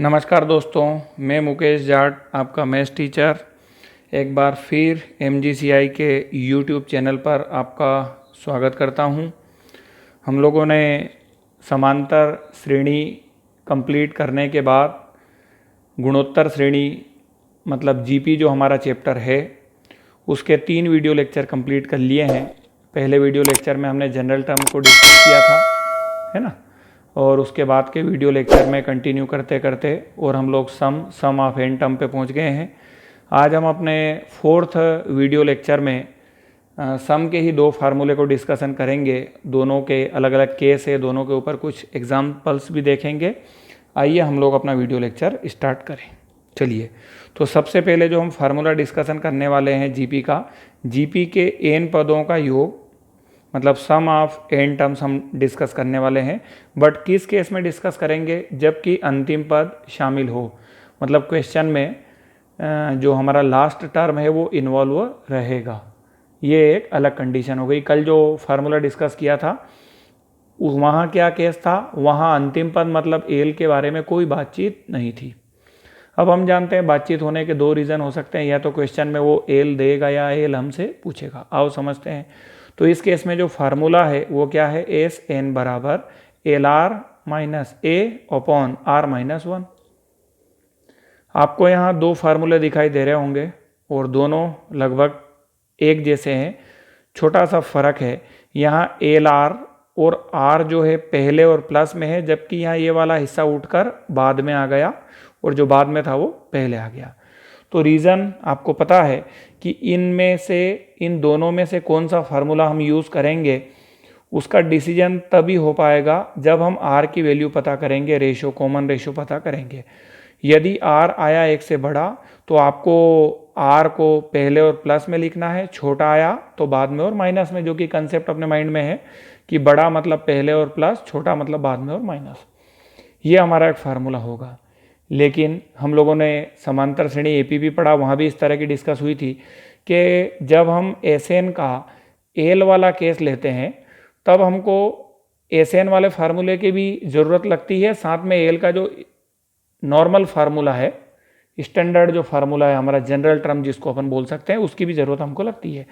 नमस्कार दोस्तों, मैं मुकेश जाट, आपका मैथ्स टीचर, एक बार फिर MGCI के YouTube चैनल पर आपका स्वागत करता हूं। हम लोगों ने समांतर श्रेणी कंप्लीट करने के बाद गुणोत्तर श्रेणी मतलब GP जो हमारा चैप्टर है उसके 3 वीडियो लेक्चर कंप्लीट कर लिए हैं। पहले वीडियो लेक्चर में हमने जनरल टर्म को डिस्कस किया था, है ना, और उसके बाद के वीडियो लेक्चर में कंटिन्यू करते करते और हम लोग सम ऑफ एन टर्म पे पहुंच गए हैं। आज हम अपने 4th वीडियो लेक्चर में सम के ही 2 फार्मूले को डिस्कशन करेंगे। दोनों के अलग अलग केस है, दोनों के ऊपर कुछ एग्जाम्पल्स भी देखेंगे। आइए हम लोग अपना वीडियो लेक्चर स्टार्ट करें। चलिए, तो सबसे पहले जो हम फार्मूला डिस्कशन करने वाले हैं जीपी का, जीपी के एन पदों का योग मतलब सम ऑफ एन टर्म्स हम डिस्कस करने वाले हैं। बट किस केस में डिस्कस करेंगे? जबकि अंतिम पद शामिल हो, मतलब क्वेश्चन में जो हमारा लास्ट टर्म है वो इन्वॉल्व रहेगा। ये एक अलग कंडीशन हो गई। कल जो फार्मूला डिस्कस किया था वहाँ क्या केस था? वहाँ अंतिम पद मतलब एल के बारे में कोई बातचीत नहीं थी। अब हम जानते हैं बातचीत होने के 2 रीज़न हो सकते हैं, या तो क्वेश्चन में वो एल देगा या एल हमसे पूछेगा। आओ समझते हैं। तो इस केस में जो फार्मूला है वो क्या है? एस एन बराबर L R minus A upon R minus 1। आपको यहाँ 2 फार्मूले दिखाई दे रहे होंगे और दोनों लगभग एक जैसे हैं। छोटा सा फर्क है, यहाँ एल आर और आर जो है पहले और प्लस में है, जबकि यहाँ ये वाला हिस्सा उठकर बाद में आ गया और जो बाद में था वो पहले आ गया। तो रीज़न आपको पता है कि इनमें से इन दोनों में से कौन सा फार्मूला हम यूज़ करेंगे, उसका डिसीजन तभी हो पाएगा जब हम आर की वैल्यू पता करेंगे, रेशो, कॉमन रेशो पता करेंगे। यदि आर आया 1 से बड़ा तो आपको आर को पहले और प्लस में लिखना है, छोटा आया तो बाद में और माइनस में, जो कि कंसेप्ट अपने माइंड में है कि बड़ा मतलब पहले और प्लस, छोटा मतलब बाद में और माइनस। ये हमारा एक फार्मूला होगा। लेकिन हम लोगों ने समांतर श्रेणी एपीपी पढ़ा, वहाँ भी इस तरह की डिस्कस हुई थी कि जब हम एसएन का एल वाला केस लेते हैं तब हमको एसएन वाले फार्मूले की भी ज़रूरत लगती है, साथ में एल का जो नॉर्मल फार्मूला है, स्टैंडर्ड जो फार्मूला है हमारा, जनरल टर्म जिसको अपन बोल सकते हैं, उसकी भी ज़रूरत हमको लगती है।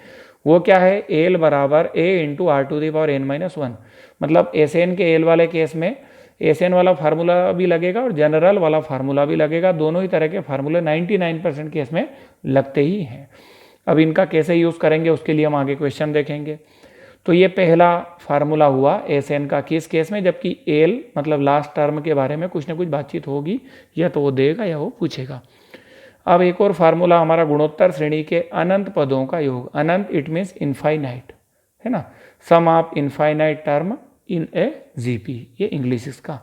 वो क्या है? एल बराबर a into r to the power n minus 1। मतलब एसएन के एल वाले केस में एसएन वाला फार्मूला भी लगेगा और जनरल वाला फार्मूला भी लगेगा। दोनों ही तरह के फार्मूले 99% केस में लगते ही हैं। अब इनका कैसे यूज़ करेंगे उसके लिए हम आगे क्वेश्चन देखेंगे। तो ये पहला फार्मूला हुआ एसएन का किस केस में? जबकि एल मतलब लास्ट टर्म के बारे में कुछ ना कुछ बातचीत होगी, या तो वो देगा या वो पूछेगा। अब एक और फार्मूला हमारा गुणोत्तर श्रेणी के अनंत पदों का योग। अनंत इट मीन्स इनफाइनाइट, है ना, sum of infinite term in a GP, ये इंग्लिश इसका।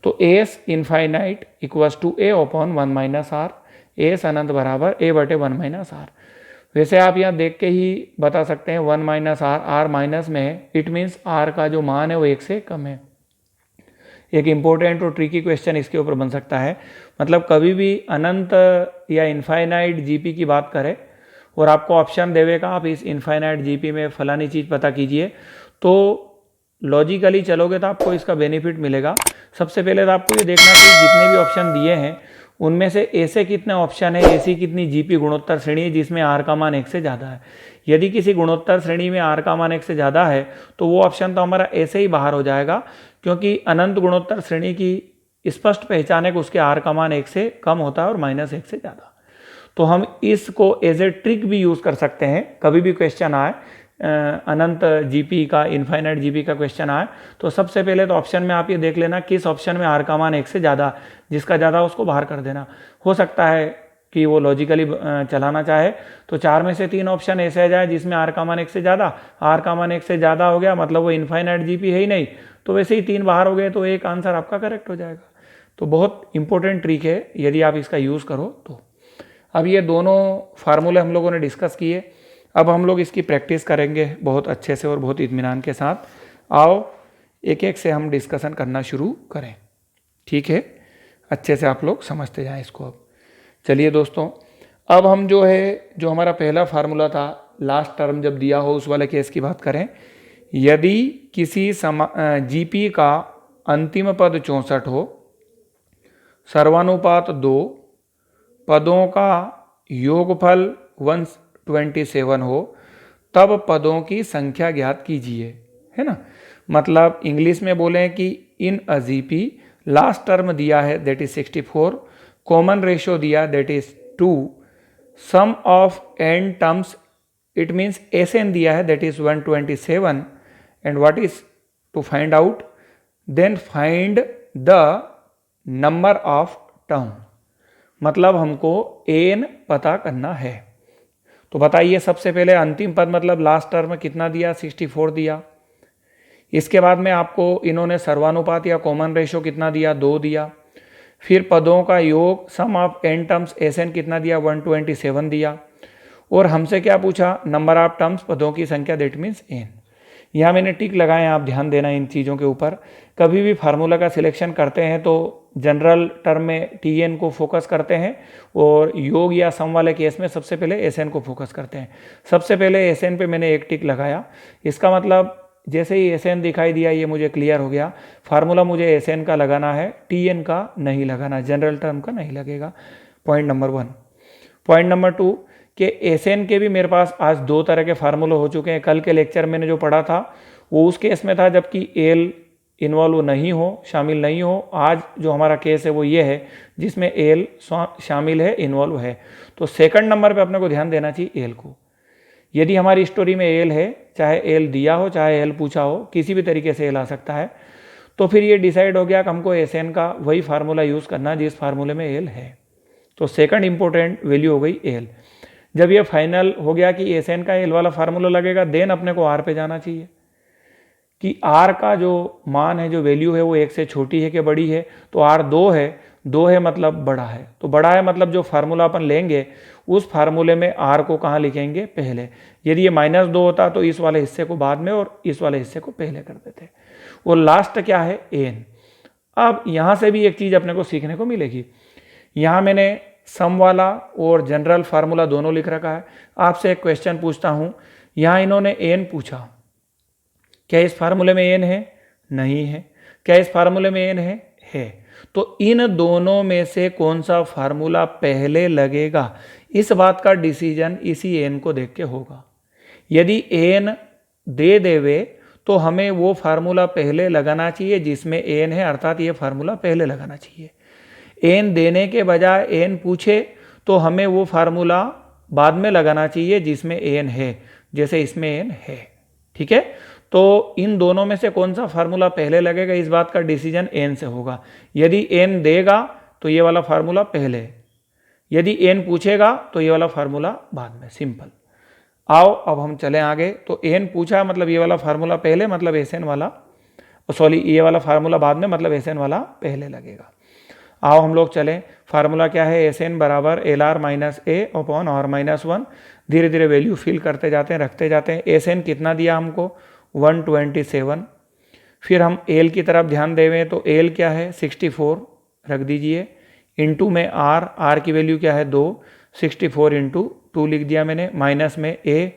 तो S infinite equals to a upon 1 minus r. S अनंत बराबर ए बटे 1 माइनस आर। वैसे आप यहाँ देख के ही बता सकते हैं 1 माइनस आर, आर माइनस में है, इट मीन्स आर का जो मान है वो 1 से कम है। एक इम्पोर्टेंट और ट्रिकी क्वेश्चन इसके ऊपर बन सकता है। मतलब कभी भी अनंत या इनफाइनाइट जीपी की बात करें और आपको ऑप्शन देवेगा आप इस इनफाइनाइट जीपी में फलानी चीज़ पता कीजिए, तो लॉजिकली चलोगे तो आपको इसका बेनिफिट मिलेगा। सबसे पहले तो आपको ये देखना चाहिए जितने भी ऑप्शन दिए हैं उनमें से ऐसे कितने ऑप्शन है, ऐसी कितनी जीपी गुणोत्तर श्रेणी है जिसमें आर का मान 1 से ज़्यादा है। यदि किसी गुणोत्तर श्रेणी में आर का मान 1 से ज़्यादा है तो वो ऑप्शन तो हमारा ऐसे ही बाहर हो जाएगा, क्योंकि अनंत गुणोत्तर श्रेणी की स्पष्ट पहचान है कि उसके आर का मान 1 से कम होता है और माइनस 1 से ज़्यादा। तो हम इसको एज ए ट्रिक भी यूज़ कर सकते हैं। कभी भी क्वेश्चन आए अनंत जीपी का, इनफाइनाइट जीपी का क्वेश्चन आए, तो सबसे पहले तो ऑप्शन में आप ये देख लेना किस ऑप्शन में आर का मान 1 से ज़्यादा, जिसका ज़्यादा उसको बाहर कर देना। हो सकता है कि वो लॉजिकली चलाना चाहे तो 4 में से 3 ऑप्शन ऐसे आ जाए जिसमें आर का मान 1 से ज़्यादा, आर का मान 1 से ज़्यादा हो गया मतलब वो इनफाइनाइट जीपी है ही नहीं, तो वैसे ही 3 बाहर हो गए तो एक आंसर आपका करेक्ट हो जाएगा। तो बहुत इंपॉर्टेंट ट्रिक है यदि आप इसका यूज़ करो तो। अब ये दोनों फार्मूले हम लोगों ने डिस्कस किए, अब हम लोग इसकी प्रैक्टिस करेंगे बहुत अच्छे से और बहुत इत्मीनान के साथ। आओ एक एक से हम डिस्कशन करना शुरू करें, ठीक है? अच्छे से आप लोग समझते जाएं इसको। अब चलिए दोस्तों, अब हम जो है, जो हमारा पहला फार्मूला था लास्ट टर्म जब दिया हो उस वाले केस की बात करें। यदि किसी जीपी का अंतिम पद 64 हो सर्वानुपात 2, पदों का योगफल 127 हो, तब पदों की संख्या ज्ञात कीजिए, है ना। मतलब इंग्लिश में बोलें कि in a GP last term दिया है दैट इज 64, कॉमन रेशियो दिया that is 2, sum of N terms it means S N दिया है that is 127, and what is to find out, then find the number of term. मतलब हमको N पता करना है। तो बताइए सबसे पहले अंतिम पद मतलब लास्ट टर्म कितना दिया, 64 दिया। इसके बाद में आपको इन्होंने सर्वानुपात या कॉमन रेशियो कितना दिया, 2 दिया। फिर पदों का योग sum of N terms S n कितना दिया, 127 दिया। और हमसे क्या पूछा, नंबर ऑफ टर्म्स पदों की संख्या दैट मीन्स एन। यहाँ मैंने टिक लगाए, आप ध्यान देना इन चीज़ों के ऊपर। कभी भी फार्मूला का सिलेक्शन करते हैं तो जनरल टर्म में टी एन को फोकस करते हैं, और योग या सम वाले केस में सबसे पहले एस एन को फोकस करते हैं। सबसे पहले एस एन पे मैंने एक टिक लगाया। इसका मतलब जैसे ही एस एन दिखाई दिया ये मुझे क्लियर हो गया, फार्मूला मुझे एस एन का लगाना है, टी एन का नहीं लगाना, जनरल टर्म का नहीं लगेगा। Point number 1। पॉइंट नंबर 2 कि एस एन के भी मेरे पास आज 2 तरह के फार्मूले हो चुके हैं। कल के लेक्चर मैंने जो पढ़ा था वो उस केस में था जबकि एल इन्वॉल्व नहीं हो, शामिल नहीं हो। आज जो हमारा केस है वो ये है जिसमें एल शामिल है, इन्वॉल्व है। तो सेकंड नंबर पे अपने को ध्यान देना चाहिए एल को। यदि हमारी स्टोरी में एल है, चाहे एल दिया हो चाहे एल पूछा हो, किसी भी तरीके से एल आ सकता है, तो फिर ये डिसाइड हो गया कि हमको एस एन का वही फार्मूला यूज़ करना जिस फार्मूले में एल है। तो सेकंड इंपॉर्टेंट वैल्यू हो गई एल। जब ये फाइनल हो गया कि एस एन का एल वाला फार्मूला लगेगा, देन अपने को आर पे जाना चाहिए कि आर का जो मान है, जो वैल्यू है वो 1 से छोटी है कि बड़ी है। तो आर 2 है, 2 है मतलब बड़ा है। तो बड़ा है मतलब जो फार्मूला अपन लेंगे उस फार्मूले में आर को कहाँ लिखेंगे, पहले। यदि ये -2 होता तो इस वाले हिस्से को बाद में और इस वाले हिस्से को पहले कर देते। और लास्ट क्या है, एन। अब यहाँ से भी एक चीज़ अपने को सीखने को मिलेगी। यहाँ मैंने सम वाला और जनरल फार्मूला दोनों लिख रखा है। आपसे एक क्वेश्चन पूछता हूँ, यहाँ इन्होंने एन पूछा, क्या इस फार्मूले में एन है, नहीं है। क्या इस फार्मूले में एन है। तो इन दोनों में से कौन सा फार्मूला पहले लगेगा, इस बात का डिसीजन इसी एन को देख के होगा। यदि एन दे देवे तो हमें वो फार्मूला पहले लगाना चाहिए जिसमें एन है, अर्थात ये फार्मूला पहले लगाना चाहिए। एन देने के बजाय एन पूछे तो हमें वो फार्मूला बाद में लगाना चाहिए जिसमें एन है, जैसे इसमें एन है। ठीक है। तो इन दोनों में से कौन सा फार्मूला पहले लगेगा, इस बात का डिसीजन एन से होगा। यदि एन देगा तो ये वाला फार्मूला पहले, यदि एन पूछेगा तो ये वाला फार्मूला बाद में। सिंपल। आओ अब हम चलें आगे। तो एन पूछा मतलब ये वाला फार्मूला पहले, मतलब एस एन वाला, सॉरी ये वाला फार्मूला बाद में, मतलब एस एन वाला पहले लगेगा। आओ हम लोग चलें। फार्मूला क्या है, एस एन बराबर L R minus A upon R minus 1। धीरे धीरे वैल्यू फिल करते जाते हैं, रखते जाते हैं। एस एन कितना दिया हमको, 127। फिर हम एल की तरफ ध्यान देवें तो एल क्या है, 64 रख दीजिए। इंटू में आर की वैल्यू क्या है, 2, 64 इंटू 2 लिख दिया मैंने। माइनस में ए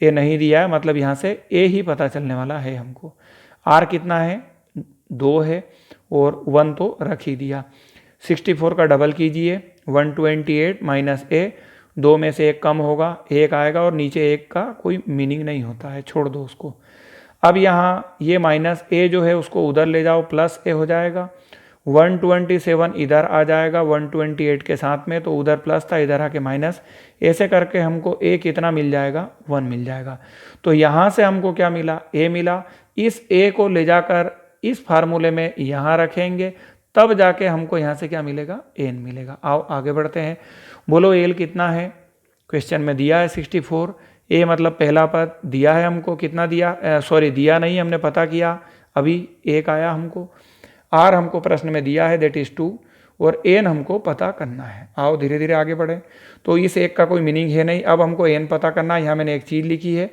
नहीं दिया है, मतलब यहाँ से ए ही पता चलने वाला है हमको। आर कितना है, 2 है, और 1 तो रख ही दिया। 64 का डबल कीजिए, 128 माइनस ए, 2 में से 1 कम होगा, 1 आएगा, और नीचे 1 का कोई मीनिंग नहीं होता है, छोड़ दो उसको। अब यहाँ ये माइनस ए जो है उसको उधर ले जाओ, प्लस ए हो जाएगा। 127 इधर आ जाएगा 128 के साथ में, तो उधर प्लस था, इधर आके माइनस। ऐसे करके हमको ए कितना मिल जाएगा, 1 मिल जाएगा। तो यहाँ से हमको क्या मिला, ए मिला। इस ए को ले जाकर इस फार्मूले में यहाँ रखेंगे, तब जाके हमको यहाँ से क्या मिलेगा, एन मिलेगा। आओ आगे बढ़ते हैं। बोलो एल कितना है, क्वेश्चन में दिया है 64। ए मतलब पहला पद दिया है हमको, कितना दिया, सॉरी दिया नहीं, हमने पता किया, अभी 1 आया हमको। आर हमको प्रश्न में दिया है दैट इज 2, और एन हमको पता करना है। आओ धीरे धीरे आगे बढ़े। तो इस 1 का कोई मीनिंग है नहीं, अब हमको एन पता करना है। यहाँ मैंने एक चीज़ लिखी है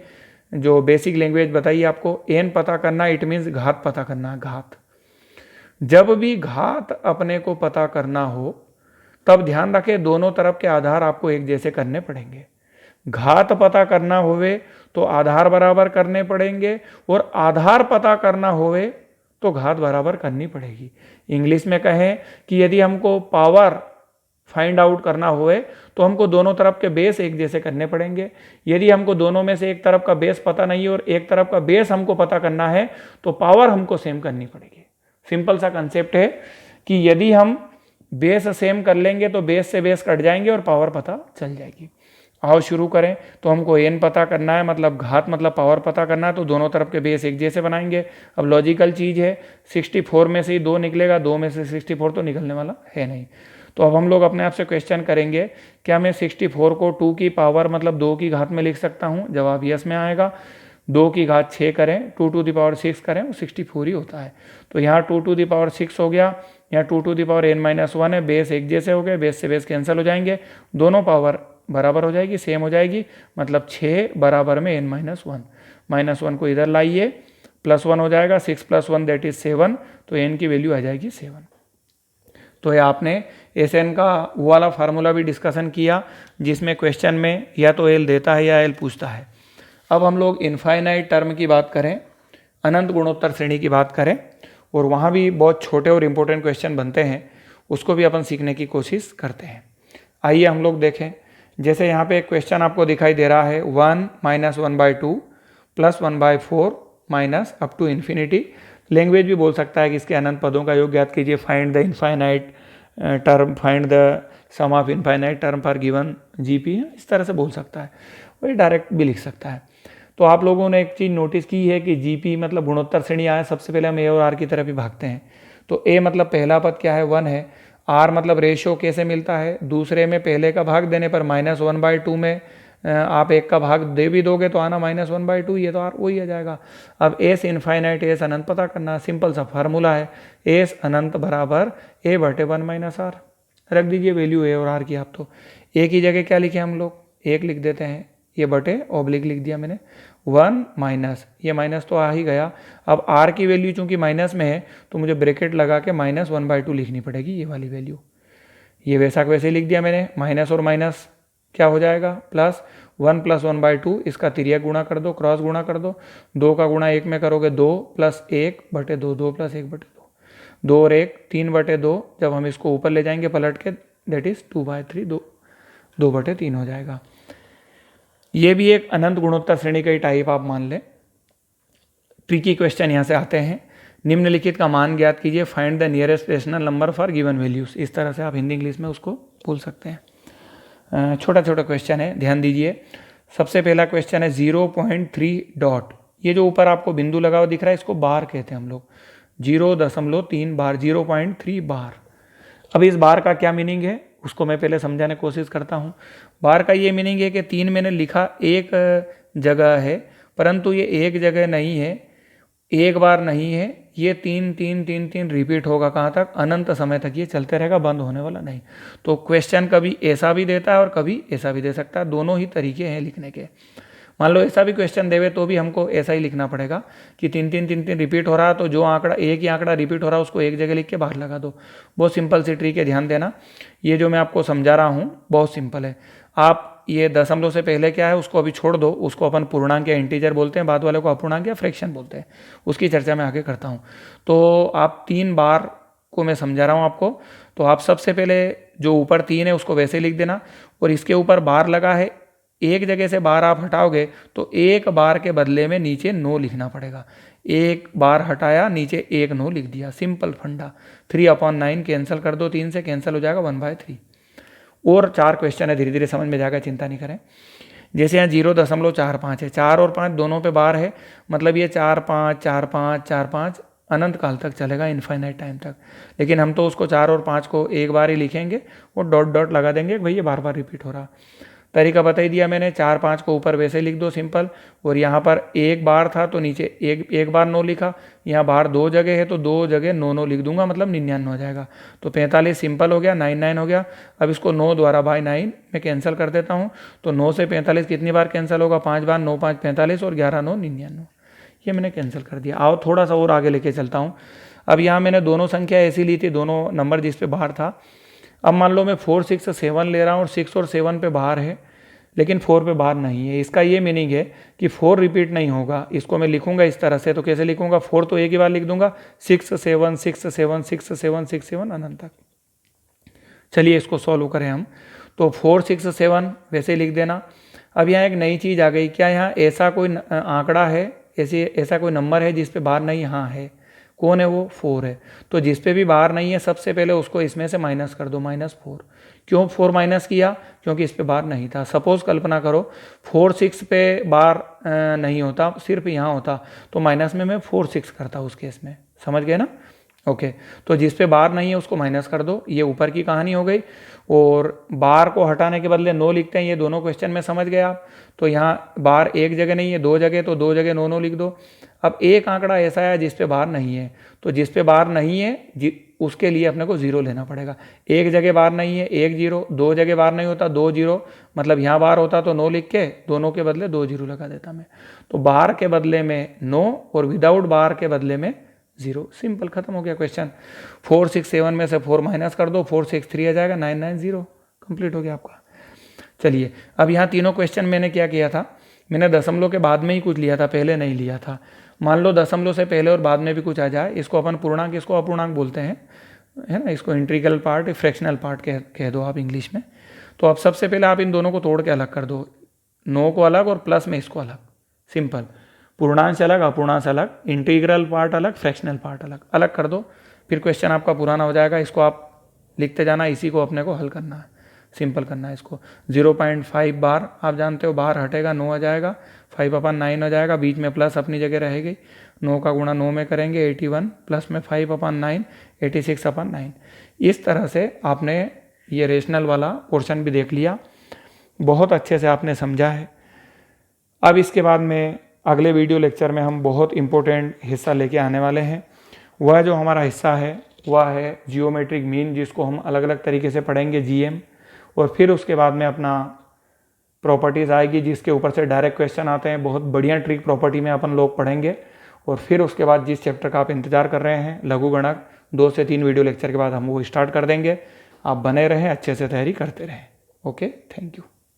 जो बेसिक लैंग्वेज बताइए आपको। एन पता करना इट मीन्स घात पता करना, घात। जब भी घात अपने को पता करना हो तब ध्यान रखें दोनों तरफ के आधार आपको एक जैसे करने पड़ेंगे। घात पता करना होवे तो आधार बराबर करने पड़ेंगे, और आधार पता करना होवे तो घात बराबर करनी पड़ेगी। इंग्लिश में कहें कि यदि हमको पावर फाइंड आउट करना हुए तो हमको दोनों तरफ के बेस एक जैसे करने पड़ेंगे। यदि हमको दोनों में से एक तरफ का बेस पता नहीं है और एक तरफ का बेस हमको पता करना है तो पावर हमको सेम करनी पड़ेगी। सिंपल सा कंसेप्ट है कि यदि हम बेस सेम कर लेंगे तो बेस से बेस कट जाएंगे और पावर पता चल जाएगी। आओ शुरू करें। तो हमको n पता करना है, मतलब घात मतलब पावर पता करना है, तो दोनों तरफ के बेस एक जैसे बनाएंगे। अब लॉजिकल चीज़ है, 64 में से ही 2 निकलेगा, 2 में से 64 तो निकलने वाला है नहीं। तो अब हम लोग अपने आप से क्वेश्चन करेंगे, क्या मैं 64 को 2 की पावर मतलब 2 की घात में लिख सकता हूँ? जवाब यस में आएगा। 2 की घात 6 करें, 2 टू द पावर 6 करें, वो 64 ही होता है। तो यहाँ 2 टू द पावर 6 हो गया, यहाँ 2 टू द पावर n-1 है, बेस एक जैसे हो गए, बेस से बेस कैंसिल हो जाएंगे, दोनों पावर बराबर हो जाएगी, सेम हो जाएगी, मतलब 6 बराबर में n-1, -1 को इधर लाइए, +1 हो जाएगा, 6 + 1 दैट इज 7, तो n की वैल्यू आ जाएगी 7। तो ये आपने SN का वो वाला फार्मूला भी डिस्कशन किया जिसमें क्वेश्चन में या तो L देता है या L पूछता है। अब हम लोग इनफाइनाइट टर्म की बात करें, अनंत गुणोत्तर श्रेणी की बात करें, और वहाँ भी बहुत छोटे और इम्पोर्टेंट क्वेश्चन बनते हैं, उसको भी अपन सीखने की कोशिश करते हैं। आइए हम लोग देखें। जैसे यहाँ पे एक क्वेश्चन आपको दिखाई दे रहा है, 1 - 1/2 + 1/4 minus up to infinity. Language भी बोल सकता है कि इसके अनंत पदों का योग ज्ञात कीजिए, find the infinite term, find the sum of infinite term for given GP, इस तरह से बोल सकता है, वही डायरेक्ट भी लिख सकता है। तो आप लोगों ने एक चीज़ नोटिस की है कि जीपी मतलब गुणोत्तर श्रेणी आए, सबसे पहले हम ए और आर की तरफ ही भागते हैं। तो ए मतलब पहला पद क्या है? 1 है। आर मतलब रेशियो कैसे मिलता है? दूसरे में पहले का भाग देने पर -1/2 में आप एक का भाग दे भी दोगे तो आना -1/2, ये तो आर वही आ जाएगा। अब एस इनफाइनाइट एस अनंत पता करना, सिंपल सा फार्मूला है, एस अनंत बराबर a/1 - आर। रख दीजिए वैल्यू ए और आर की। आप तो ए की जगह क्या लिखे हम लोग? 1 लिख देते हैं, ये बटे ऑब्लिक लिख दिया मैंने, 1 माइनस, ये माइनस तो आ ही गया। अब आर की वैल्यू चूंकि माइनस में है तो मुझे ब्रैकेट लगा के -1/2 लिखनी पड़ेगी, ये वाली वैल्यू। ये वैसा वैसे लिख दिया मैंने, माइनस और माइनस क्या हो जाएगा? प्लस 1 + 1/2, इसका तिर्यक गुणा कर दो, क्रॉस गुणा कर दो, 2 का गुणा 1 में करोगे 2 + 1/2, 2 + 1/2, 2 और 1 3/2। जब हम इसको ऊपर ले जाएंगे पलट के, दैट इज 2/3, 2/3 हो जाएगा। ये भी एक अनंत गुणोत्तर श्रेणी का ही टाइप आप मान लें। ट्रिकी क्वेश्चन यहाँ से आते हैं। निम्नलिखित का मान ज्ञात कीजिए, find the nearest rational number for given values. इस तरह से आप हिंदी इंग्लिश में उसको बोल सकते हैं। छोटा छोटा क्वेश्चन है, ध्यान दीजिए। सबसे पहला क्वेश्चन है 0.3 डॉट, ये जो ऊपर आपको बिंदु लगा हुआ दिख रहा है इसको बार कहते हैं हम लोग, 0.3 बार, 0.3 बार। अब इस बार का क्या मीनिंग है उसको मैं पहले समझाने की कोशिश करता हूँ। बार का ये मीनिंग है कि 3 मैंने लिखा एक जगह है, परंतु ये एक जगह नहीं है, एक बार नहीं है, ये 3 3 3 3 रिपीट होगा। कहाँ तक? अनंत समय तक ये चलते रहेगा, बंद होने वाला नहीं। तो क्वेश्चन कभी ऐसा भी देता है और कभी ऐसा भी दे सकता है, दोनों ही तरीके हैं लिखने के। मान लो ऐसा भी क्वेश्चन देवे तो भी हमको ऐसा ही लिखना पड़ेगा कि 3 3 3 3 रिपीट हो रहा है, तो जो आंकड़ा एक ही आंकड़ा रिपीट हो रहा है उसको एक जगह लिख के बाहर लगा दो। बहुत सिंपल सी ट्रिक है, ध्यान देना। ये जो मैं आपको समझा रहा हूँ बहुत सिंपल है। आप ये दशमलव से पहले क्या है उसको अभी छोड़ दो, उसको अपन पूर्णांक या इंटीजर बोलते हैं, बाद वाले को अपूर्णांक या फ्रैक्शन बोलते हैं, उसकी चर्चा मैं आगे करता हूँ। तो आप 3 बार को मैं समझा रहा हूँ आपको। तो आप सबसे पहले जो ऊपर 3 है उसको वैसे लिख देना, और इसके ऊपर बार लगा है, एक जगह से बार आप हटाओगे तो एक बार के बदले में नीचे 9 लिखना पड़ेगा। एक बार हटाया, नीचे 1 9 लिख दिया, सिंपल फंडा। 3/9 कैंसिल कर दो, 3 से कैंसिल हो जाएगा 1/3। और 4 क्वेश्चन है, धीरे धीरे समझ में जाएगा, चिंता नहीं करें। जैसे यहाँ 0.45 है, 4 और 5 दोनों पे बार है, मतलब ये 4 5 4 5 4 5 अनंत काल तक चलेगा, इनफाइनाइट टाइम तक। लेकिन हम तो उसको 4 और 5 को एक बार ही लिखेंगे और डॉट डॉट लगा देंगे, भाई ये बार बार रिपीट हो रहा। तरीका बता ही दिया मैंने, 4 5 को ऊपर वैसे लिख दो सिंपल, और यहाँ पर एक बार था तो नीचे एक बार 9 लिखा, यहाँ बाहर 2 जगह है तो 2 जगह 9 9 लिख दूंगा, मतलब 99 हो जाएगा। तो 45 सिंपल हो गया, 9 9 हो गया। अब इसको 9 द्वारा बाय 9 में कैंसिल कर देता हूँ, तो 9 से 45 कितनी बार कैंसिल होगा? 5 बार, 9 5 45 और 11 9 99, ये मैंने कैंसिल कर दिया। आओ थोड़ा सा और आगे लेके चलता हूँ। अब यहाँ मैंने दोनों संख्या ऐसी ली थी, दोनों नंबर जिस पे बाहर था। अब मान लो मैं 4 6 7 ले रहा हूँ और 6 और 7 पे बाहर है, लेकिन 4 पे बार नहीं है। इसका ये मीनिंग है कि 4 रिपीट नहीं होगा। इसको मैं लिखूंगा इस तरह से, तो कैसे लिखूंगा, 4 तो एक ही बार लिख दूंगा, 6 7 6 7 6 7 6 7 अनंत तक। चलिए इसको सॉल्व करें हम। तो 4 6 7 वैसे ही लिख देना। अब यहाँ एक नई चीज़ आ गई, क्या यहाँ ऐसा कोई आंकड़ा है, ऐसा कोई नंबर है जिस पे बार नहीं? हाँ है। कौन है वो? 4 है। तो जिस पे भी बार नहीं है सबसे पहले उसको इसमें से माइनस कर दो, -4। क्यों 4 माइनस किया? क्योंकि इस पे बार नहीं था। सपोज कल्पना करो 4 6 पे बार नहीं होता, सिर्फ यहाँ होता, तो माइनस में मैं 4 6 करता उस केस में। समझ गए ना? ओके। तो जिस पे बार नहीं है उसको माइनस कर दो। ये ऊपर की कहानी हो गई। और बार को हटाने के बदले 9 लिखते हैं, ये दोनों क्वेश्चन में समझ गए आप। तो यहाँ बार एक जगह नहीं है, 2 जगह, तो 2 जगह 9 लिख दो। अब एक आंकड़ा ऐसा है जिस पे बार नहीं है, तो जिस पे बार नहीं है उसके लिए अपने को 0 लेना पड़ेगा। एक जगह बार नहीं है, 1 0, 2 जगह बार नहीं होता, 2 0, मतलब यहाँ बार होता तो 9 लिख के दोनों के बदले 2 0 लगा देता मैं। तो बार के बदले में 9 और विदाउट बार के बदले में 0। सिंपल, खत्म हो गया क्वेश्चन। 4 6 7 में से 4 माइनस कर दो, 4 6 3 आ जाएगा, 9 9 0, कंप्लीट हो गया आपका। चलिए अब यहाँ तीनों क्वेश्चन मैंने क्या किया था, मैंने दशमलव के बाद में ही कुछ लिया था, पहले नहीं लिया था। मान लो दशमलव से पहले और बाद में भी कुछ आ जाए, इसको अपन पूर्णांक, इसको अपूर्णांक बोलते हैं, है ना। इसको इंटीग्रल पार्ट, फ्रैक्शनल पार्ट कह दो आप इंग्लिश में। तो अब सबसे पहले आप इन दोनों को तोड़ के अलग कर दो, 9 को अलग और प्लस में इसको अलग। सिंपल, पूर्णांश अलग, अपूर्णांश अलग, इंटीग्रल पार्ट अलग, फ्रैक्शनल पार्ट अलग, अलग कर दो। फिर क्वेश्चन आपका पुराना हो जाएगा। इसको आप लिखते जाना, इसी को अपने को हल करना है, सिंपल करना है इसको। 0.5 बार, आप जानते हो बाहर हटेगा 9 आ जाएगा, 5/9 हो जाएगा, बीच में प्लस अपनी जगह रहेगी। 9 का गुणा 9 में करेंगे 81, प्लस में 5/9 86/9। इस तरह से आपने ये रेशनल वाला पोर्शन भी देख लिया, बहुत अच्छे से आपने समझा है। अब इसके बाद में अगले वीडियो लेक्चर में हम बहुत इंपॉर्टेंट हिस्सा लेके आने वाले हैं। वह जो हमारा हिस्सा है वह है जियोमेट्रिक मीन, जिसको हम अलग अलग तरीके से पढ़ेंगे, जीएम। और फिर उसके बाद में अपना प्रॉपर्टीज़ आएगी, जिसके ऊपर से डायरेक्ट क्वेश्चन आते हैं, बहुत बढ़िया ट्रिक प्रॉपर्टी में अपन लोग पढ़ेंगे। और फिर उसके बाद जिस चैप्टर का आप इंतजार कर रहे हैं, लघुगणक, 2 से 3 वीडियो लेक्चर के बाद हम वो स्टार्ट कर देंगे। आप बने रहें, अच्छे से तैयारी करते रहें। Okay, thank you.